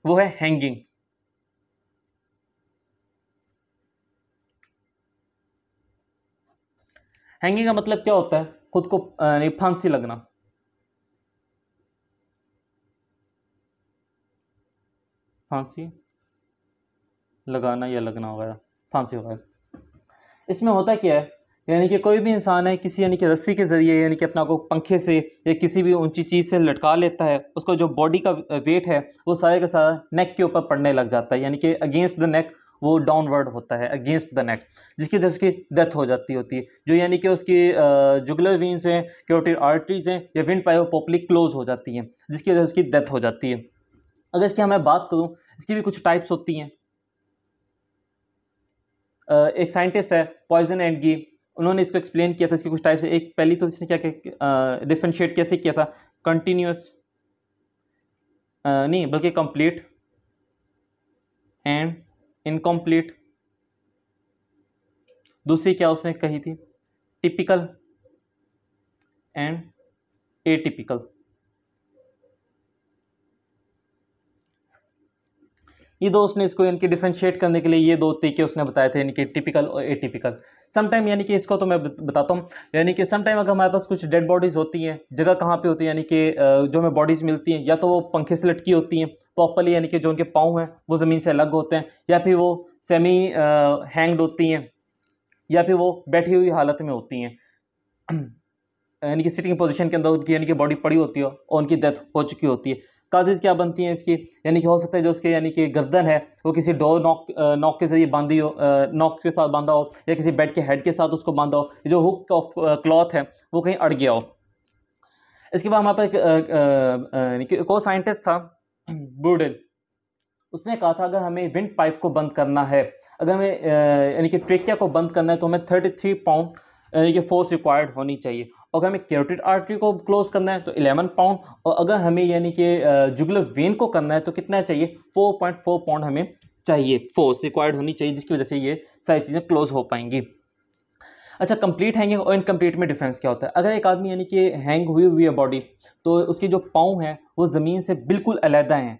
वो है hanging. Hanging का मतलब क्या होता है? खुद को फांसी लगना। फांसी लगाना या लगना वगैरह, फांसी वगैरह। इसमें होता क्या है, यानी कि कोई भी इंसान है किसी यानी कि रस्सी के ज़रिए यानी कि अपना को पंखे से या किसी भी ऊंची चीज़ से लटका लेता है, उसको जो बॉडी का वेट है वो सारे का सारा नेक के ऊपर पड़ने लग जाता है, यानी कि अगेंस्ट द नेक वो डाउनवर्ड होता है, अगेंस्ट द नेक, जिसकी वजह से उसकी डेथ हो जाती होती है। जो यानी कि उसकी जुगुलर वेन्स हैं, कैरोटिड आर्टरीज हैं या विंड पाइप पॉपुलर क्लोज हो जाती हैं, जिसकी वजह से उसकी डेथ हो जाती है। अगर इसकी मैं बात करूँ, इसकी भी कुछ टाइप्स होती हैं। एक साइंटिस्ट है पॉइजन एंड गी, उन्होंने इसको एक्सप्लेन किया था, इसके कुछ टाइप्स। एक पहली तो इसने क्या डिफरेंशिएट कैसे किया था, कंटिन्यूस नहीं बल्कि कंप्लीट एंड इनकम्प्लीट। दूसरी क्या उसने कही थी, टिपिकल एंड एटिपिकल। ये दो उसने इसको इनके डिफरेंशिएट करने के लिए ये दो तरीके उसने बताए थे, यानी कि टिपिकल और एटिपिकल। समटाइम यानी कि इसको तो मैं बताता हूँ, यानी कि समटाइम अगर हमारे पास कुछ डेड बॉडीज़ होती हैं, जगह कहाँ पे होती है, यानी कि जो हमें बॉडीज़ मिलती हैं या तो वो पंखे से लटकी होती हैं प्रॉपरली, यानी कि जो उनके पाँव हैं वो ज़मीन से अलग होते हैं, या फिर वो सेमी हैंग्ड होती हैं, या फिर वो बैठी हुई हालत में होती हैं, यानी कि सिटिंग पोजीशन के अंदर उनकी यानी कि बॉडी पड़ी होती है और उनकी डेथ हो चुकी होती है। काजेज़ क्या बनती हैं इसकी, यानी कि हो सकता है जो उसके यानी कि गर्दन है वो किसी डोर नॉक के ज़रिए बांधी हो, नॉक के साथ बांधा हो, या किसी बेड के हेड के साथ उसको बांधा हो, जो हुक ऑफ क्लॉथ है वो कहीं अड़ गया हो। इसके बाद हमारे पास एक और साइंटिस्ट था ब्रूडेल, उसने कहा था अगर हमें विंड पाइप को बंद करना है, अगर हमें यानी कि ट्रेकिया को बंद करना है, तो हमें 33 पाउंड यानी कि फोर्स रिक्वायर्ड होनी चाहिए। अगर हमें कैरोटिड आर्टरी को क्लोज करना है तो 11 पाउंड, और अगर हमें यानी कि जुगुलर वेन को करना है तो कितना चाहिए, 4.4 पाउंड हमें चाहिए, फोर्स रिक्वायर्ड होनी चाहिए, जिसकी वजह से ये सारी चीज़ें क्लोज हो पाएंगी। अच्छा, कंप्लीट हैंगिंग और इनकम्प्लीट में डिफरेंस क्या होता है? अगर एक आदमी यानी कि हैंग हुई हुई है बॉडी, तो उसकी जो पाँव हैं वो ज़मीन से बिल्कुल अलहदा हैं,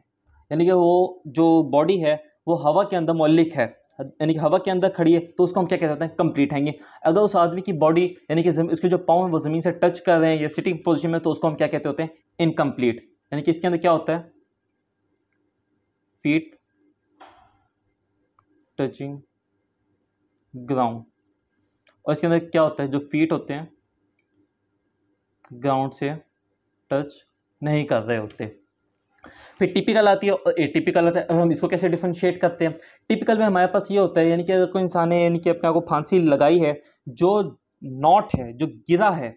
यानी कि वो जो बॉडी है वो हवा के अंदर मौलिक है, यानी कि हवा के अंदर खड़ी है, तो उसको हम क्या कहते हैं, कंप्लीट हैंगिंग। अगर उस आदमी की बॉडी यानी कि उसके जो पाँव हैं वो ज़मीन से टच कर रहे हैं या सिटिंग पोजिशन में, तो उसको हम क्या कहते होते हैं, इनकम्प्लीट। यानी कि इसके अंदर क्या होता है, फीट टचिंग ग्राउंड, और इसके अंदर क्या होता है, जो फीट होते हैं ग्राउंड से टच नहीं कर रहे होते। फिर टिपिकल आती है और एटिपिकल आता है। अब हम इसको कैसे डिफरेंशिएट करते हैं? टिपिकल में हमारे पास ये होता है, यानी कि अगर कोई इंसान है यानी कि अपने आप को फांसी लगाई है, जो नॉट है जो गिरा है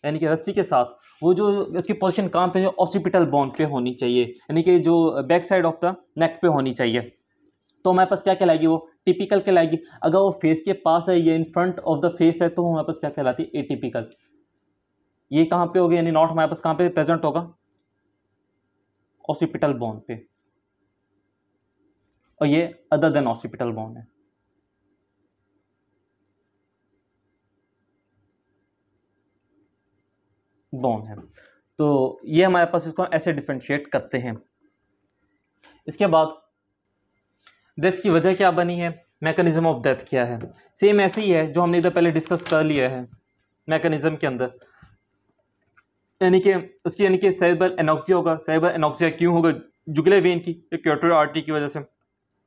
यानी कि रस्सी के साथ, वो जो उसकी पोजीशन कहाँ पे है, ऑसिपिटल बोन पे होनी चाहिए, यानी कि जो back side of the neck पे होनी चाहिए, तो हमारे पास क्या कहलाएगी, वो टिपिकल कहलाएगी। अगर वो फेस के पास है, ये in front of the face है, तो हमारे पास क्या कहलाती है, एटिपिकल। ये कहाँ पे होगी, यानी नॉट हमारे पास कहाँ पे प्रेजेंट होगा, ऑसिपिटल बोन पे, और ये अदर देन ऑसिपिटल बोन है। बोन है, तो ये हमारे पास इसको ऐसे डिफरेंशिएट करते हैं। इसके बाद डेथ की वजह क्या बनी है, मैकेनिज्म ऑफ डेथ क्या है, सेम ऐसे ही है जो हमने इधर पहले डिस्कस कर लिया है मैकेनिज्म के अंदर, यानी कि उसकी यानी कि सेरेब्रल एनॉक्सिया होगा। सेरेब्रल एनॉक्सिया क्यों होगा, जुगुलर वेन की कैरोटिड आर्टरी की वजह से।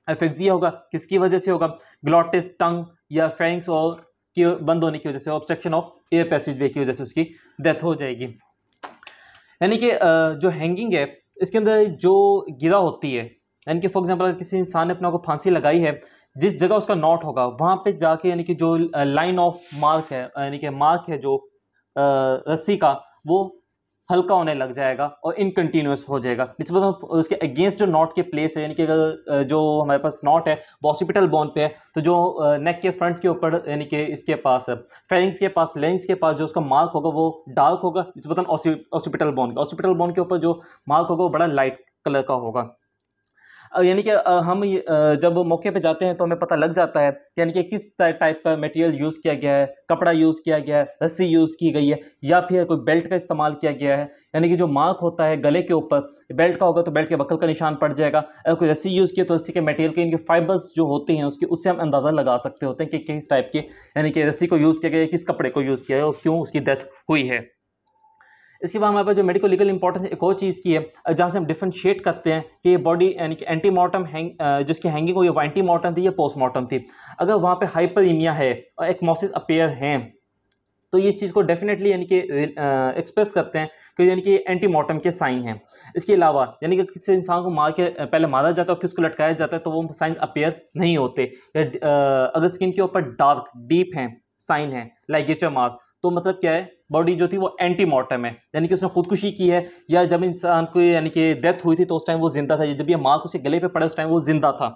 एफेक्सिया होगा, किसकी वजह से होगा, ग्लॉटिस टंग या फेरिंक्स और की बंद होने की वजह से, ऑब्स्ट्रक्शन ऑफ एयर पैसेजवे की वजह से उसकी डेथ हो जाएगी। यानी कि जो हैंगिंग है इसके अंदर जो गिरा होती है, यानी कि फॉर एग्जांपल अगर किसी इंसान ने अपना को फांसी लगाई है, जिस जगह उसका नॉट होगा वहाँ पे जाके यानी कि जो लाइन ऑफ मार्क है, यानी कि मार्क है जो रस्सी का, वो हल्का होने लग जाएगा और इनकंटिन्यूस हो जाएगा। निस्बत उसके अगेंस्ट जो नॉट के प्लेस है, यानी कि अगर जो हमारे पास नॉट है वो ऑसिपिटल बोन पे है, तो जो नेक के फ्रंट के ऊपर यानी कि इसके पास फेरिंग्स के पास, लेंस के पास जो उसका मार्क होगा वो डार्क होगा, निस्बतन ऑसिपिटल बोन के ऊपर जो मार्क होगा वो बड़ा लाइट कलर का होगा। यानी कि हम जब मौके पे जाते हैं तो हमें पता लग जाता है यानी कि किस टाइप का मटेरियल यूज़ किया गया है, कपड़ा यूज़ किया गया है, रस्सी यूज़ की गई है या फिर कोई बेल्ट का इस्तेमाल किया गया है। यानी कि जो मार्क होता है गले के ऊपर, बेल्ट का होगा तो बेल्ट के बकल का निशान पड़ जाएगा। अगर कोई रस्सी यूज़ की तो रस्सी के मटेरियल के इनके फाइबर्स जो होते हैं उसके, उससे हम अंदाज़ा लगा सकते होते हैं कि किस टाइप के यानी कि रस्सी को यूज़ किया गया है, किस कपड़े को यूज़ किया है और क्यों उसकी डेथ हुई है। इसके बाद हमारे पास जो मेडिको लीगल इंपॉर्टेंस एक और चीज़ की है जहाँ से हम डिफरेंशिएट करते हैं कि ये बॉडी यानी कि एंटीमॉर्टम जिसकी हैंगिंग हुई वो एंटीमॉर्टम थी या पोस्टमॉर्टम थी। अगर वहाँ पे हाइपरीमिया है और एकमोसिस अपीयर हैं तो ये इस चीज़ को डेफिनेटली यानी कि एक्सप्रेस करते हैं कि यानी कि एंटीमॉर्टम के साइन हैं। इसके अलावा यानी कि किसी इंसान को मार के पहले मारा जाता है और फिर उसको लटकाया जाता है तो वो साइन अपीयर नहीं होते। या अगर स्किन के ऊपर डार्क डीप हैं साइन है लाइगेचर मार्क तो मतलब क्या है, बॉडी जो थी वो एंटीमॉर्टम है यानी कि उसने खुदकुशी की है या जब इंसान को यानी कि डेथ हुई थी तो उस टाइम वो जिंदा था, जब ये मार्क उसके गले पे पड़ा उस टाइम वो जिंदा था।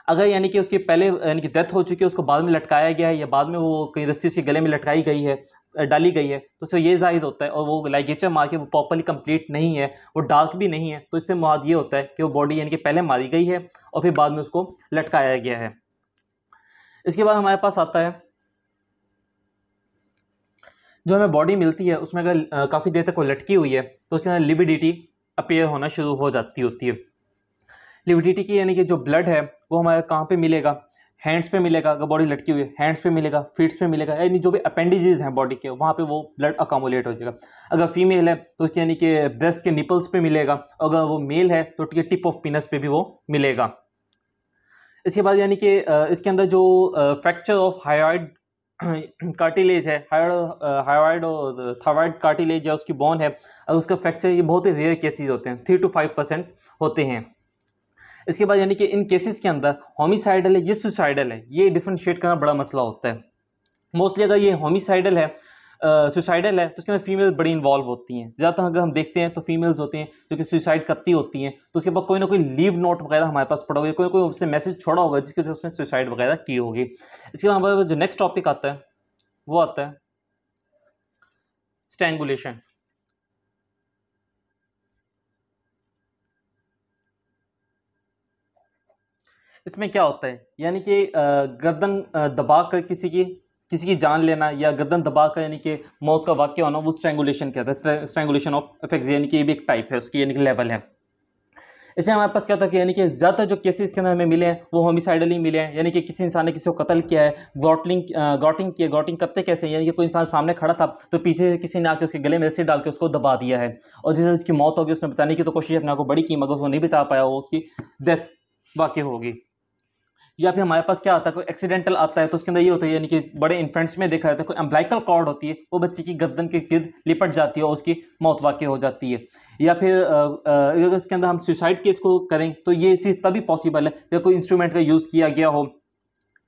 अगर यानी कि उसके पहले यानी कि डेथ हो चुकी है उसको बाद में लटकाया गया है या बाद में वो कहीं रस्सी उसके गले में लटकाई गई है, डाली गई है, तो उससे ये जाहिर होता है और वो लाइगेचर मार्क है वो प्रॉपरली कंप्लीट नहीं है, वो डार्क भी नहीं है, तो इससे मुराद ये होता है कि वो बॉडी यानी कि पहले मारी गई है और फिर बाद में उसको लटकाया गया है। इसके बाद हमारे पास आता है जो हमें बॉडी मिलती है उसमें अगर काफ़ी देर तक वो लटकी हुई है तो उसके अंदर लिविडिटी अपीयर होना शुरू हो जाती होती है। लिविडिटी की यानी कि जो ब्लड है वो हमारे कहाँ पे मिलेगा, हैंड्स पे मिलेगा। अगर बॉडी लटकी हुई है हैंड्स पे मिलेगा, फीट्स पे मिलेगा, यानी जो भी अपेंडिजेज हैं बॉडी के वहाँ पे वो ब्लड अकामुलेट हो जाएगा। अगर फीमेल है तो उसके यानी कि ब्रेस्ट के निपल्स पे मिलेगा, अगर वो मेल है तो उसके टिप ऑफ पीनस पे भी वो मिलेगा। इसके बाद यानी कि इसके अंदर जो फ्रैक्चर ऑफ हाइड कार्टिलेज है, हाइड और थायराइड कार्टिलेज या उसकी बोन है, अगर उसका फ्रैक्चर, ये बहुत ही रेयर केसेस होते हैं, 3 to 5% होते हैं। इसके बाद यानी कि इन केसेस के अंदर होमिसाइडल है ये सुसाइडल है, ये डिफरेंशिएट करना बड़ा मसला होता है। मोस्टली अगर ये होमिसाइडल है सुसाइडल है तो उसके अंदर फीमेल बड़ी इन्वॉल्व होती हैं। ज़्यादातर अगर हम देखते हैं तो फीमेल्स होती हैं जो कि सुसाइड करती होती हैं, तो उसके बाद कोई ना कोई लीव नोट वगैरह हमारे पास पड़ा होगा, कोई कोई उससे मैसेज छोड़ा होगा जिसकी वजह से उसने सुसाइड वगैरह की होगी। इसके बाद हमारे जो नेक्स्ट टॉपिक आता है वो आता है स्ट्रैंगुलेशन। इसमें क्या होता है यानी कि गर्दन दबा कर किसी की जान लेना या गर्दन दबा कर यानी कि मौत का वाक़या होना, वो स्ट्रैंगुलेशन कहता है। स्ट्रैंगुलेशन ऑफ अफेक्ट्स यानी कि ये भी एक टाइप है उसकी, यानी कि लेवल है। इससे हमारे पास क्या होता है कि यानी कि ज़्यादातर जो केसेस के अंदर हमें मिले हैं वो होमिसाइडली मिले हैं, यानी कि किसी इंसान ने किसी को कत्ल किया है, गॉटिंग किया। गॉटिंग करते कैसे, यानी कि कोई इंसान सामने खड़ा था तो पीछे से किसी ने आके उसके गले में रस्सी डाल के उसको दबा दिया है और जिससे उसकी मौत होगी, उसने बचाने की तो कोशिश अपने आप को बड़ी की मगर उसको नहीं बचा पाया, वो उसकी डेथ वाक़ई होगी। या फिर हमारे पास क्या आता है, कोई एक्सीडेंटल आता है तो उसके अंदर ये होता है यानी कि बड़े इन्फेंट्स में देखा जाता है कोई अम्बिलिकल कॉर्ड होती है वो बच्चे की गर्दन के गिर्द लिपट जाती है और उसकी मौत वाक़ई हो जाती है। या फिर अगर इसके अंदर हम सुसाइड केस को करें तो ये चीज़ तभी पॉसिबल है जब कोई इंस्ट्रूमेंट का यूज़ किया गया हो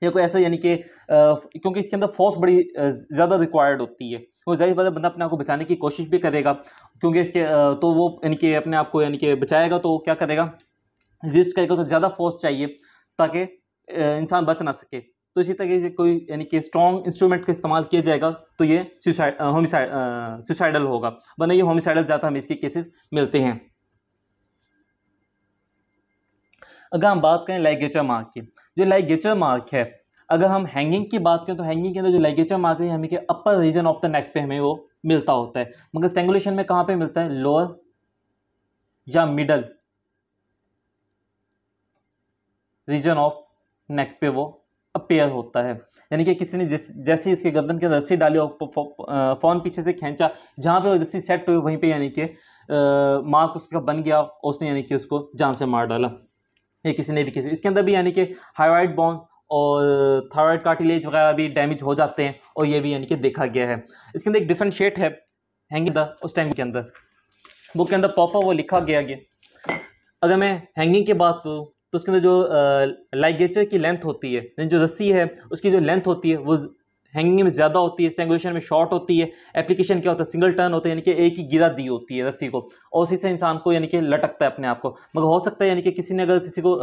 या कोई ऐसा, यानी कि क्योंकि इसके अंदर फोर्स बड़ी ज़्यादा रिक्वायर्ड होती है, वो ज़ाहिर बात है बंदा अपने आप को बचाने की कोशिश भी करेगा क्योंकि इसके तो वो यानी कि अपने आप को यानी कि बचाएगा तो क्या करेगा, रेजिस्ट करेगा, तो ज़्यादा फोर्स चाहिए ताकि इंसान बच ना सके। तो इसी तरीके से कोई यानी कि स्ट्रॉन्ग इंस्ट्रूमेंट का इस्तेमाल किया जाएगा तो ये सुसाइडल होगा, वरना ये होमिसाइडल ज़्यादा हमें इसके केसेस मिलते हैं। अगर हम बात करें लाइगेचर मार्क की, जो लाइगेचर मार्क है, अगर हम हैंगिंग की बात करें तो हैंगिंग के अंदर जो लाइगेचर मार्क है हमें के अपर रीजन ऑफ द नेक पे हमें वो मिलता होता है, मगर स्ट्रैंगुलेशन में कहाँ पे मिलता है, लोअर या मिडल रीजन ऑफ नेक पे वो अपेयर होता है। यानी कि किसी ने जैसे ही इसके गर्दन के अंदर रस्सी डाली और फोन पीछे से खींचा, जहाँ पे वो रस्सी सेट हुई वहीं पे यानी कि मार्क उसका बन गया और उसने यानी कि उसको जान से मार डाला। ये किसी ने भी किसी, इसके अंदर भी यानी कि हाइड्रोइड बोन और थायराइड कार्टिलेज वगैरह भी डैमेज हो जाते हैं और ये भी यानी कि देखा गया है। इसके अंदर एक डिफरेंशिएट है हैंगिंग उस टाइम के अंदर, बुक के अंदर प्रॉपर वो लिखा गया। अगर मैं हैंगिंग की बात करूँ तो उसके अंदर जो लाइगेचर की लेंथ होती है, यानी जो रस्सी है उसकी जो लेंथ होती है वो हैंगिंग में ज़्यादा होती है, स्ट्रैंगुलेशन में शॉर्ट होती है। एप्लीकेशन क्या होता है, सिंगल टर्न होता है, यानी कि एक ही गिरा दी होती है रस्सी को और उसी से इंसान को यानी कि लटकता है अपने आप को। मगर हो सकता है यानी कि किसी ने अगर किसी को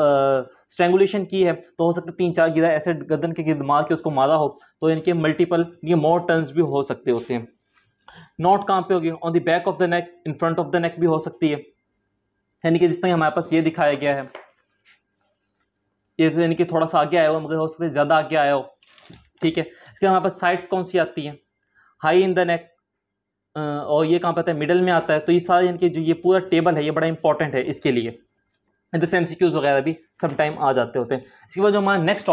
स्ट्रैंगुलेशन की है तो हो सकता है 3-4 गिरा ऐसे गर्दन के गिर्द मार के उसको मारा हो, तो यानी कि मल्टीपल ये मोर टर्न्स भी हो सकते होते हैं। नॉट कहाँ पे होगी, on the back of the neck, in front of the neck भी हो सकती है, यानी कि जिस तरह हमारे पास ये दिखाया गया है ये तो यानी कि थोड़ा सा आगे आया हो, मगर हो सकता है ज़्यादा आगे आया हो, ठीक है। इसके हमारे पास साइड्स कौन सी आती हैं, हाई इन द नेक, और ये कहाँ पर आता है, मिडल में आता है। तो ये सारे यानी कि जो ये पूरा टेबल है ये बड़ा इंपॉर्टेंट है इसके लिए। जैसे MCQs वगैरह भी सम टाइम आ जाते होते हैं। इसके बाद जो हमारा नेक्स्ट